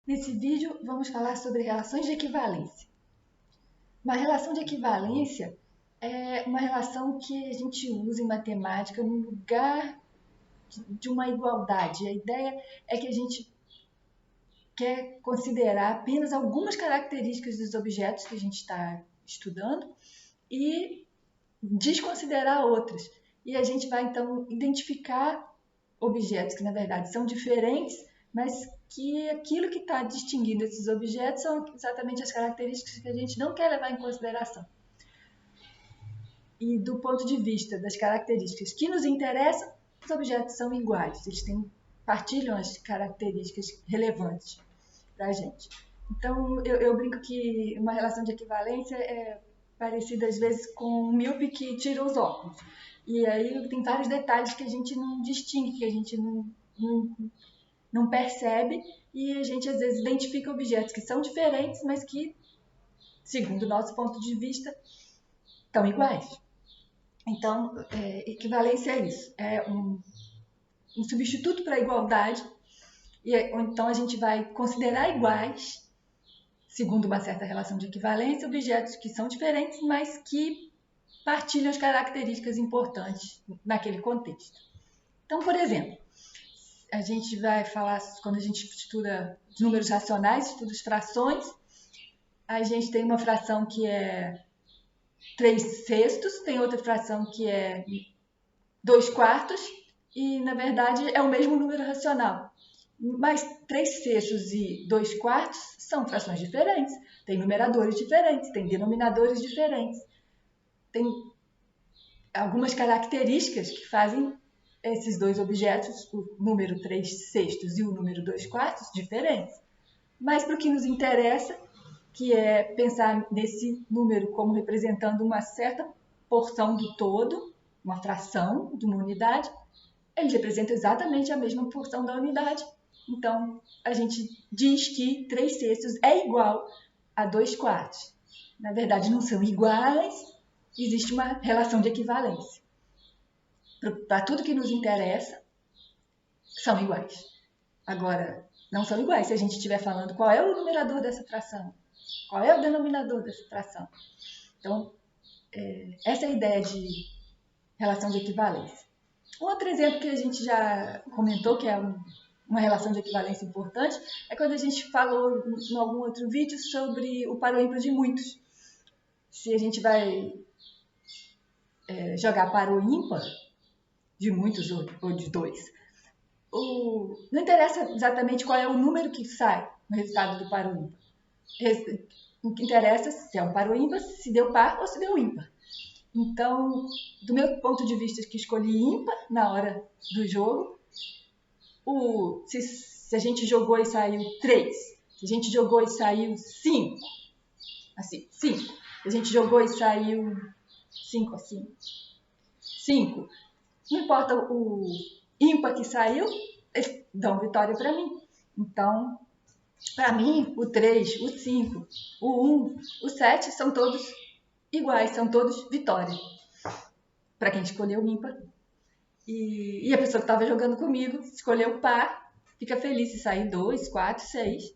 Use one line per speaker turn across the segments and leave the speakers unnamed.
Nesse vídeo, vamos falar sobre relações de equivalência. Uma relação de equivalência é uma relação que a gente usa em matemática no lugar de uma igualdade. A ideia é que a gente quer considerar apenas algumas características dos objetos que a gente está estudando e desconsiderar outras. E a gente vai, então, identificar objetos que, na verdade, são diferentes, mas que aquilo que está distinguindo esses objetos são exatamente as características que a gente não quer levar em consideração. E do ponto de vista das características que nos interessam, os objetos são iguais, eles partilham as características relevantes para a gente. Então, eu brinco que uma relação de equivalência é parecida, às vezes, com um míope que tira os óculos. E aí tem vários detalhes que a gente não distingue, que a gente não percebe, e a gente, às vezes, identifica objetos que são diferentes, mas que, segundo o nosso ponto de vista, estão iguais. Então, equivalência é isso, é um substituto para a igualdade, ou então a gente vai considerar iguais, segundo uma certa relação de equivalência, objetos que são diferentes, mas que partilham as características importantes naquele contexto. Então, por exemplo, a gente vai falar, quando a gente estuda os números racionais, estuda as frações, a gente tem uma fração que é 3/6, tem outra fração que é 2/4, e, na verdade, é o mesmo número racional. Mas 3/6 e 2/4 são frações diferentes, têm numeradores diferentes, têm denominadores diferentes, tem algumas características que fazem esses dois objetos, o número 3/6 e o número 2/4, diferentes. Mas para o que nos interessa, que é pensar nesse número como representando uma certa porção do todo, uma fração de uma unidade, ele representa exatamente a mesma porção da unidade. Então, a gente diz que 3/6 é igual a 2/4. Na verdade, não são iguais, existe uma relação de equivalência. Para tudo que nos interessa, são iguais. Agora, não são iguais se a gente estiver falando qual é o numerador dessa fração, qual é o denominador dessa fração. Então, essa é a ideia de relação de equivalência. Um outro exemplo que a gente já comentou, que é uma relação de equivalência importante, é quando a gente falou em algum outro vídeo sobre o par ou ímpar de muitos. Se a gente vai jogar par ou ímpar, de muitos ou de dois, não interessa exatamente qual é o número que sai no resultado do par ou ímpar. O que interessa é se é um par ou ímpar, se deu par ou se deu ímpar. Então, do meu ponto de vista, que escolhi ímpar na hora do jogo, se a gente jogou e saiu 3, se a gente jogou e saiu 5, assim, 5, se a gente jogou e saiu 5 assim, 5, não importa o ímpar que saiu, eles dão vitória para mim. Então, para mim, o 3, o 5, o 1, o 7 são todos iguais, são todos vitória. Para quem escolheu o ímpar. E a pessoa que estava jogando comigo escolheu o par, fica feliz se sair 2, 4, 6.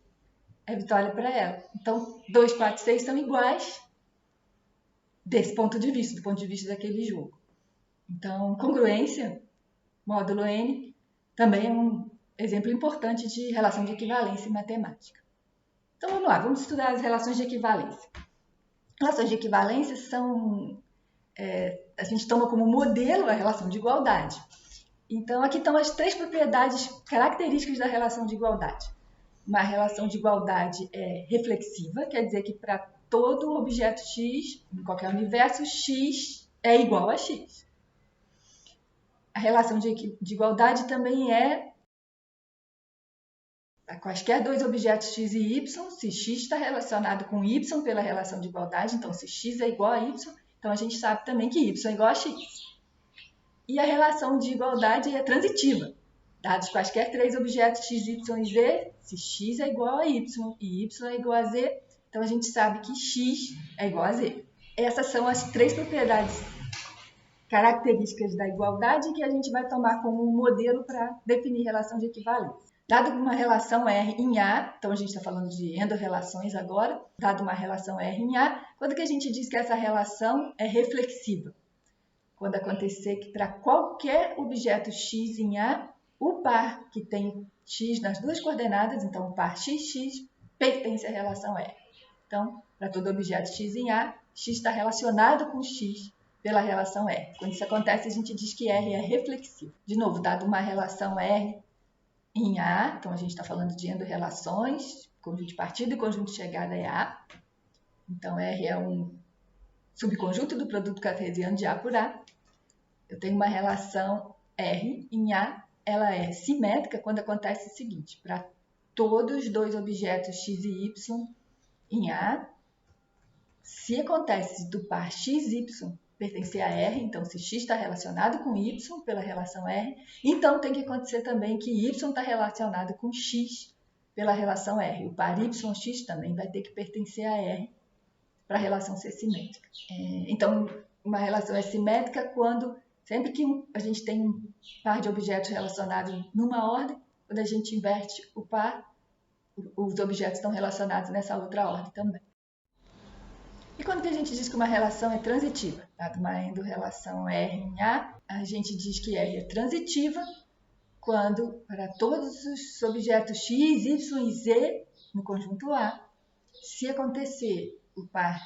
É vitória para ela. Então, 2, 4, 6 são iguais desse ponto de vista, do ponto de vista daquele jogo. Então, congruência, módulo N, também é um exemplo importante de relação de equivalência em matemática. Então, vamos lá, vamos estudar as relações de equivalência. Relações de equivalência são... a gente toma como modelo a relação de igualdade. Então, aqui estão as 3 propriedades características da relação de igualdade. Uma relação de igualdade é reflexiva, quer dizer que para todo objeto X, em qualquer universo, X é igual a X. A relação de igualdade também é a quaisquer 2 objetos X e Y, se X está relacionado com Y pela relação de igualdade, então se X é igual a Y, então a gente sabe também que Y é igual a X. E a relação de igualdade é transitiva. Dados quaisquer 3 objetos x, y e z, se x é igual a y e y é igual a z, então a gente sabe que x é igual a z. Essas são as 3 propriedades características da igualdade que a gente vai tomar como modelo para definir relação de equivalência. Dado uma relação R em A, então a gente está falando de endorrelações agora, dado uma relação R em A, quando que a gente diz que essa relação é reflexiva? Quando acontecer que para qualquer objeto x em A, o par que tem x nas duas coordenadas, então o par xx, pertence à relação R. Então, para todo objeto x em A, x está relacionado com x pela relação R. Quando isso acontece, a gente diz que R é reflexivo. De novo, dado uma relação R em A, então a gente está falando de endorrelações, conjunto de partida e conjunto de chegada é A. Então, R é um subconjunto do produto cartesiano de A por A. Eu tenho uma relação R em A, ela é simétrica quando acontece o seguinte, para todos os dois objetos x e y em A, se acontece do par xy pertencer a R, então se x está relacionado com y pela relação R, então tem que acontecer também que y está relacionado com x pela relação R. O par yx também vai ter que pertencer a R para a relação ser simétrica. Então, uma relação é simétrica quando, sempre que a gente tem um par de objetos relacionados numa ordem, quando a gente inverte o par, os objetos estão relacionados nessa outra ordem também. E quando que a gente diz que uma relação é transitiva? Dado uma endorrelação R em A, a gente diz que R é transitiva quando, para todos os objetos x, y e z no conjunto A, se acontecer o par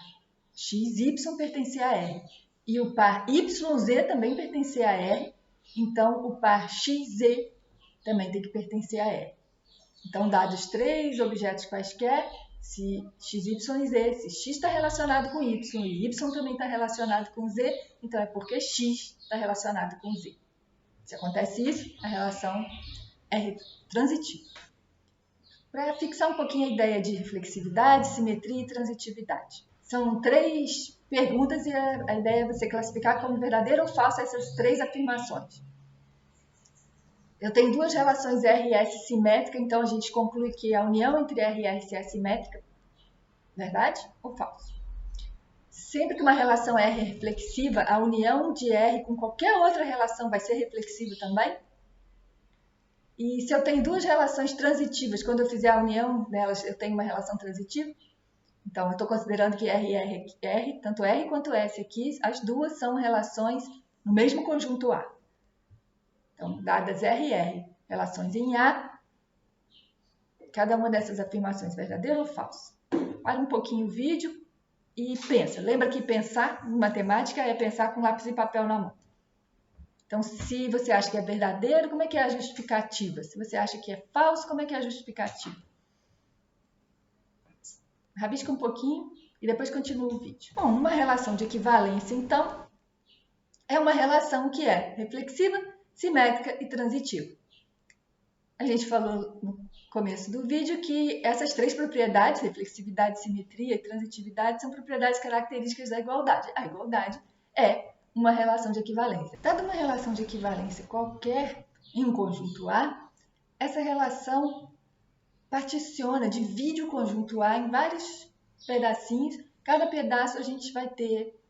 xy pertencer a R e o par yz também pertencer a R, então o par xz também tem que pertencer a R. Então, dados três objetos quaisquer, se x, y e z, se x está relacionado com y e y também está relacionado com z, então é porque x está relacionado com z. Se acontece isso, a relação é transitiva. Para fixar um pouquinho a ideia de reflexividade, simetria e transitividade. São três perguntas e a ideia é você classificar como verdadeira ou falsa essas três afirmações. Eu tenho duas relações R e S simétricas, então a gente conclui que a união entre R e S é simétrica. Verdade ou falso? Sempre que uma relação R é reflexiva, a união de R com qualquer outra relação vai ser reflexiva também? E se eu tenho duas relações transitivas, quando eu fizer a união delas, eu tenho uma relação transitiva? Então, eu estou considerando que R e R, tanto R quanto S aqui, as duas são relações no mesmo conjunto A. Então, dadas R e R, relações em A, cada uma dessas afirmações verdadeira ou falsa? Para um pouquinho o vídeo e pensa. Lembra que pensar em matemática é pensar com lápis e papel na mão. Então, se você acha que é verdadeiro, como é que é a justificativa? Se você acha que é falso, como é que é a justificativa? Rabisca um pouquinho e depois continua o vídeo. Bom, uma relação de equivalência, então, é uma relação que é reflexiva, simétrica e transitiva. A gente falou no começo do vídeo que essas três propriedades, reflexividade, simetria e transitividade, são propriedades características da igualdade. A igualdade é uma relação de equivalência. Dada uma relação de equivalência qualquer em um conjunto A, essa relação particiona, divide o conjunto A em vários pedacinhos. Cada pedaço a gente vai ter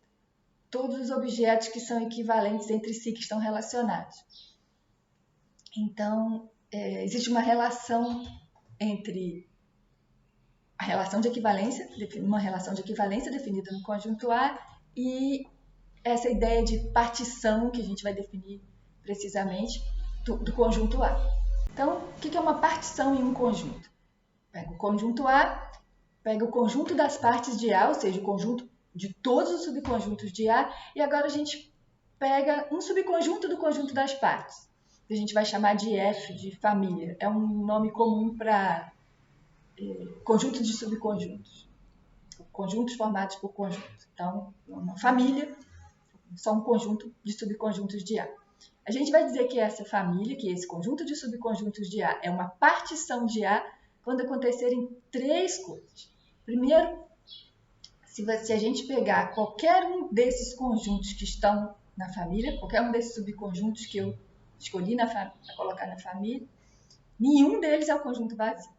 todos os objetos que são equivalentes entre si, que estão relacionados. Então, existe uma relação entre a relação de equivalência, uma relação de equivalência definida no conjunto A e essa ideia de partição que a gente vai definir precisamente do conjunto A. Então, o que é uma partição em um conjunto? Pega o conjunto A, pega o conjunto das partes de A, ou seja, o conjunto de todos os subconjuntos de A, e agora a gente pega um subconjunto do conjunto das partes, que a gente vai chamar de F, de família. É um nome comum para conjunto de subconjuntos, conjuntos formados por conjunto. Então, uma família, só um conjunto de subconjuntos de A. A gente vai dizer que essa família, que esse conjunto de subconjuntos de A é uma partição de A quando acontecerem três coisas. Primeiro, se a gente pegar qualquer um desses conjuntos que estão na família, qualquer um desses subconjuntos que eu escolhi para colocar na família, nenhum deles é o conjunto vazio.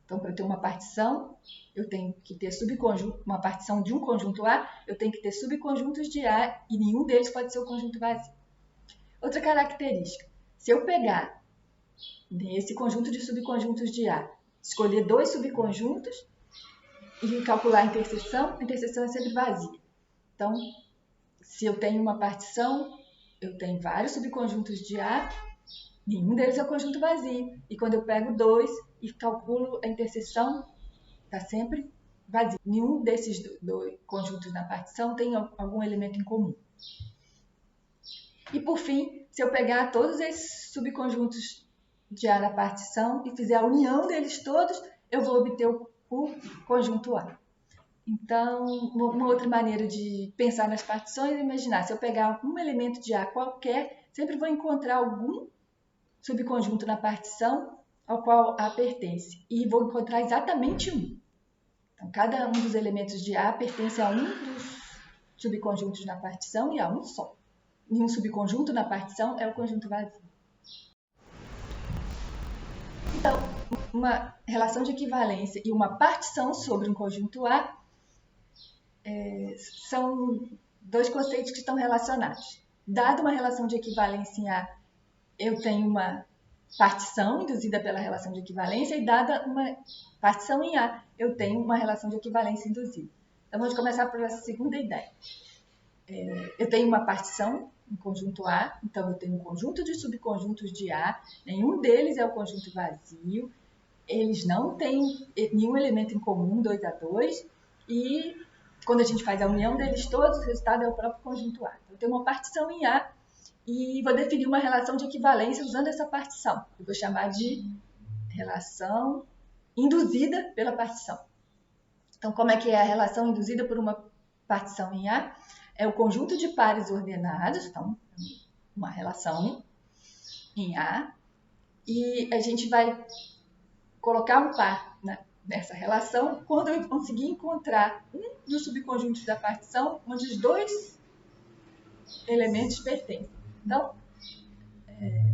Então, para eu ter uma partição, eu tenho que ter uma partição de um conjunto A, eu tenho que ter subconjuntos de A e nenhum deles pode ser o conjunto vazio. Outra característica, se eu pegar nesse conjunto de subconjuntos de A. Escolher 2 subconjuntos e calcular a interseção é sempre vazia. Então, se eu tenho uma partição, eu tenho vários subconjuntos de A, nenhum deles é o conjunto vazio. E quando eu pego 2 e calculo a interseção, está sempre vazio. Nenhum desses dois conjuntos na partição tem algum elemento em comum. E por fim, se eu pegar todos esses subconjuntos de A na partição e fizer a união deles todos, eu vou obter o conjunto A. Então, uma outra maneira de pensar nas partições é imaginar, se eu pegar um elemento de A qualquer, sempre vou encontrar algum subconjunto na partição ao qual A pertence. E vou encontrar exatamente um. Então, cada um dos elementos de A pertence a um dos subconjuntos na partição e a um só. E um subconjunto na partição é o conjunto vazio. Então, uma relação de equivalência e uma partição sobre um conjunto A são 2 conceitos que estão relacionados. Dada uma relação de equivalência em A, eu tenho uma partição induzida pela relação de equivalência e dada uma partição em A, eu tenho uma relação de equivalência induzida. Então, vamos começar por essa segunda ideia. Eu tenho uma partição em conjunto A, então eu tenho um conjunto de subconjuntos de A, nenhum deles é o conjunto vazio, eles não têm nenhum elemento em comum, 2 a 2, e quando a gente faz a união deles todos, o resultado é o próprio conjunto A. Então, eu tenho uma partição em A e vou definir uma relação de equivalência usando essa partição. Eu vou chamar de relação induzida pela partição. Então, como é que é a relação induzida por uma partição em A? É o conjunto de pares ordenados, então, uma relação em A, e a gente vai colocar um par nessa relação quando eu conseguir encontrar um dos subconjuntos da partição onde os 2 elementos pertencem. Então,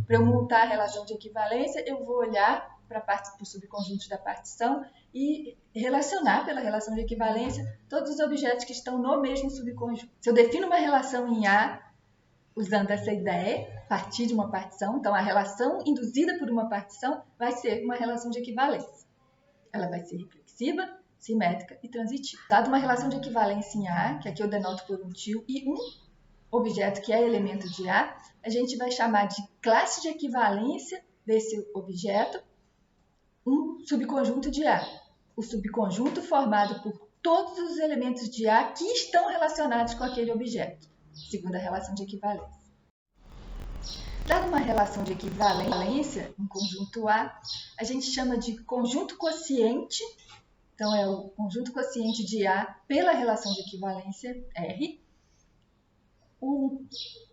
para eu montar a relação de equivalência, eu vou olhar para os subconjuntos da partição e relacionar pela relação de equivalência todos os objetos que estão no mesmo subconjunto. Se eu defino uma relação em A, usando essa ideia, a partir de uma partição, então a relação induzida por uma partição vai ser uma relação de equivalência. Ela vai ser reflexiva, simétrica e transitiva. Dada uma relação de equivalência em A, que aqui eu denoto por um tio, e um objeto que é elemento de A, a gente vai chamar de classe de equivalência desse objeto um subconjunto de A. O subconjunto formado por todos os elementos de A que estão relacionados com aquele objeto, segundo a relação de equivalência. Dada uma relação de equivalência em conjunto A, a gente chama de conjunto quociente, então é o conjunto quociente de A pela relação de equivalência R, o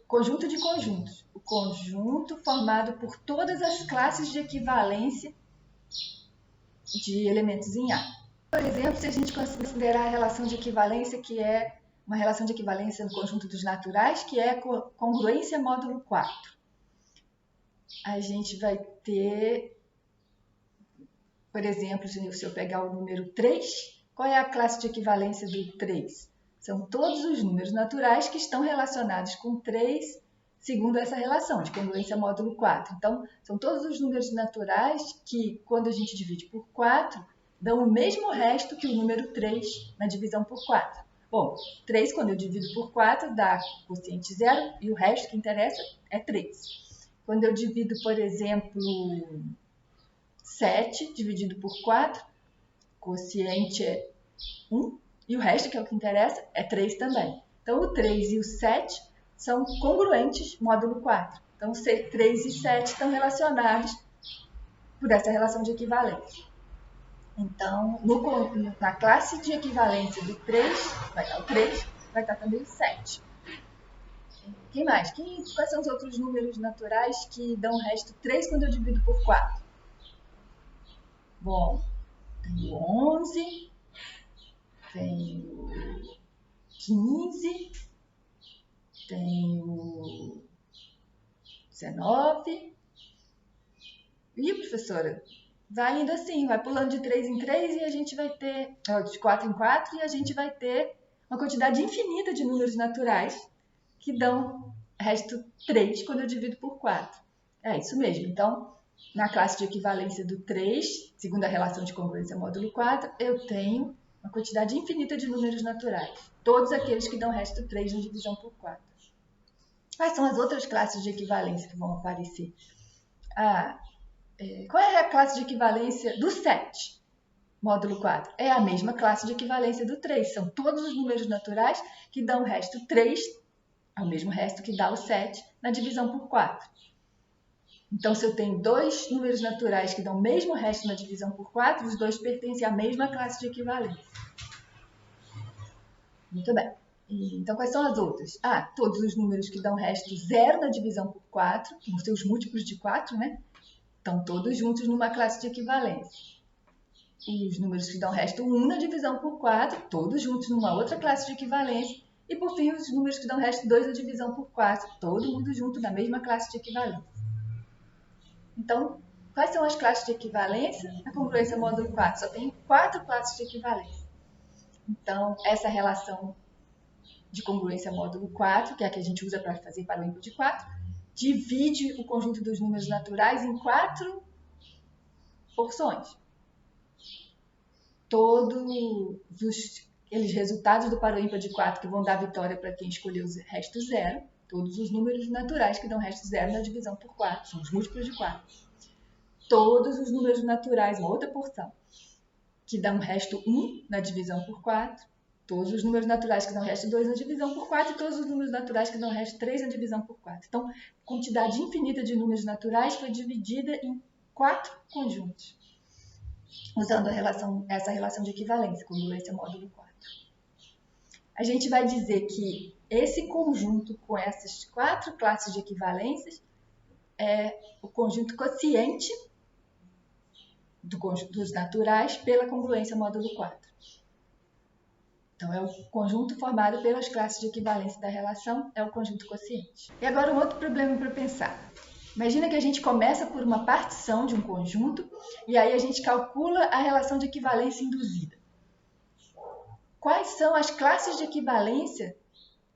conjunto de conjuntos, o conjunto formado por todas as classes de equivalência de elementos em A. Por exemplo, se a gente considerar a relação de equivalência, que é uma relação de equivalência no conjunto dos naturais, que é congruência módulo 4. A gente vai ter, por exemplo, se eu pegar o número 3, qual é a classe de equivalência do 3? São todos os números naturais que estão relacionados com 3, segundo essa relação de congruência módulo 4. Então, são todos os números naturais que, quando a gente divide por 4, dão o mesmo resto que o número 3 na divisão por 4. Bom, 3, quando eu divido por 4, dá quociente 0 e o resto que interessa é 3. Quando eu divido, por exemplo, 7 dividido por 4, quociente é 1 e o resto, que é o que interessa, é 3 também. Então, o 3 e o 7 são congruentes módulo 4. Então, 3 e 7 estão relacionados por essa relação de equivalência. Então, na classe de equivalência do 3, vai estar o 3, vai estar também o 7. Quem mais? Quais são os outros números naturais que dão o resto 3 quando eu divido por 4? Bom, tem o 11, tem o 15, tem o 19. E, professora, vai indo assim, vai pulando de 3 em 3 e a gente vai ter, de 4 em 4, e a gente vai ter uma quantidade infinita de números naturais que dão resto 3 quando eu divido por 4. É isso mesmo. Então, na classe de equivalência do 3, segundo a relação de congruência módulo 4, eu tenho uma quantidade infinita de números naturais, todos aqueles que dão resto 3 na divisão por 4. Quais são as outras classes de equivalência que vão aparecer? Qual é a classe de equivalência do 7, módulo 4? É a mesma classe de equivalência do 3. São todos os números naturais que dão resto 3, é o mesmo resto que dá o 7, na divisão por 4. Então, se eu tenho dois números naturais que dão o mesmo resto na divisão por 4, os dois pertencem à mesma classe de equivalência. Muito bem. Então, quais são as outras? Todos os números que dão resto 0 na divisão por 4, com seus múltiplos de 4, né? Estão todos juntos numa classe de equivalência. E os números que dão resto 1 na divisão por 4, todos juntos numa outra classe de equivalência. E, por fim, os números que dão resto 2 na divisão por 4, todo mundo junto na mesma classe de equivalência. Então, quais são as classes de equivalência? A congruência módulo 4 só tem 4 classes de equivalência. Então, essa relação de congruência módulo 4, que é a que a gente usa para fazer para o ímpar de 4, divide o conjunto dos números naturais em 4 porções. Todos aqueles resultados do par ímpar de 4 que vão dar vitória para quem escolheu o resto 0, todos os números naturais que dão resto 0 na divisão por 4, são os múltiplos de 4. Todos os números naturais, uma outra porção, que dão resto 1 na divisão por 4, todos os números naturais que dão resto 2 na divisão por 4 e todos os números naturais que dão resto 3 na divisão por 4. Então, a quantidade infinita de números naturais foi dividida em 4 conjuntos, usando essa relação de equivalência, congruência módulo 4. A gente vai dizer que esse conjunto com essas 4 classes de equivalências é o conjunto quociente dos naturais pela congruência módulo 4. Então, é o conjunto formado pelas classes de equivalência da relação, é o conjunto quociente. E agora um outro problema para pensar. Imagina que a gente começa por uma partição de um conjunto e aí a gente calcula a relação de equivalência induzida. Quais são as classes de equivalência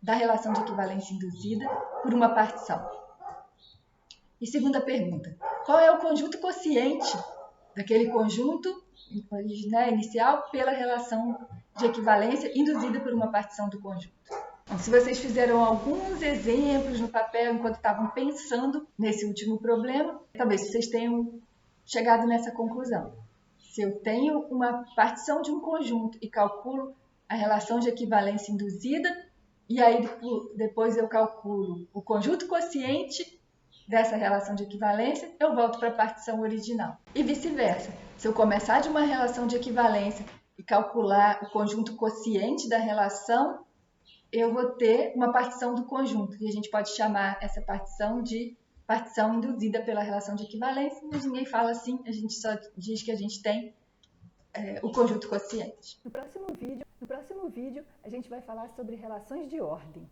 da relação de equivalência induzida por uma partição? E segunda pergunta, qual é o conjunto quociente daquele conjunto inicial pela relação de equivalência induzida por uma partição do conjunto? Então, se vocês fizeram alguns exemplos no papel enquanto estavam pensando nesse último problema, talvez vocês tenham chegado nessa conclusão. Se eu tenho uma partição de um conjunto e calculo a relação de equivalência induzida, e aí depois eu calculo o conjunto quociente dessa relação de equivalência, eu volto para a partição original. E vice-versa. Se eu começar de uma relação de equivalência e calcular o conjunto quociente da relação, eu vou ter uma partição do conjunto. E a gente pode chamar essa partição de partição induzida pela relação de equivalência, mas ninguém fala assim, a gente só diz que a gente tem o conjunto quociente.
No próximo vídeo, a gente vai falar sobre relações de ordem.